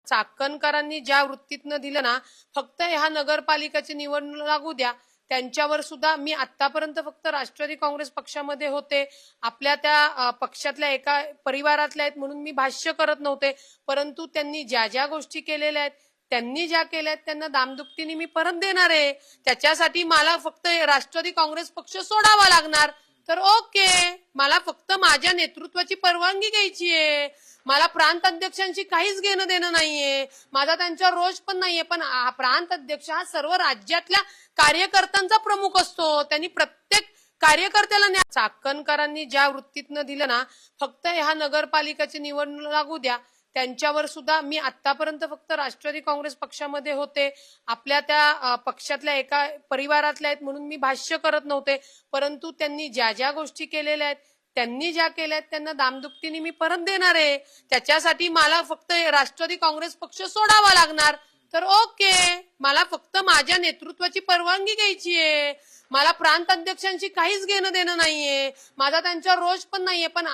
चाकणकरांनी ज्या वृत्तीतनं दिलं ना, फक्त ह्या नगरपालिकेची निवडणूक लागू द्या, त्यांच्यावर सुद्धा मी आतापर्यंत फक्त राष्ट्रवादी काँग्रेस पक्षामध्ये होते, आपल्या त्या पक्षातल्या एका परिवारातल्या आहेत म्हणून मी भाष्य करत नव्हते. परंतु त्यांनी ज्या ज्या गोष्टी केलेल्या आहेत, त्यांनी ज्या केल्या आहेत त्यांना दामदुपटीने मी परत देणार आहे. त्याच्यासाठी मला फक्त राष्ट्रवादी काँग्रेस पक्ष सोडावा लागणार. तर ओके, मला फक्त माझ्या नेतृत्वाची परवानगी घ्यायची आहे. मला प्रांत अध्यक्षांशी काहीच घेणं देणं नाहीये, माझा त्यांच्यावर रोष पण नाहीये. पण प्रांत अध्यक्ष हा सर्व राज्यातल्या कार्यकर्त्यांचा प्रमुख असतो, त्यांनी प्रत्येक कार्यकर्त्याला चाकणकरांनी ज्या वृत्तीतनं दिलं ना, फक्त ह्या नगरपालिकेची निवडणूक लागू द्या, त्यांच्यावर सुद्धा मी आतापर्यंत फक्त राष्ट्रवादी काँग्रेस पक्षामध्ये होते, आपल्या त्या पक्षातल्या एका परिवारातल्या आहेत म्हणून मी भाष्य करत नव्हते. परंतु त्यांनी ज्या ज्या गोष्टी केलेल्या आहेत, त्यांनी ज्या केल्या आहेत त्यांना दामदुपटीने मी परत देणार आहे. त्याच्यासाठी मला फक्त राष्ट्रवादी काँग्रेस पक्ष सोडावा लागणार. तर ओके, मला फक्त माझ्या नेतृत्वाची परवानगी घ्यायची आहे. मला प्रांत अध्यक्षांशी काहीच घेणं देणं नाहीये, माझा त्यांच्यावर रोष पण नाहीये. पण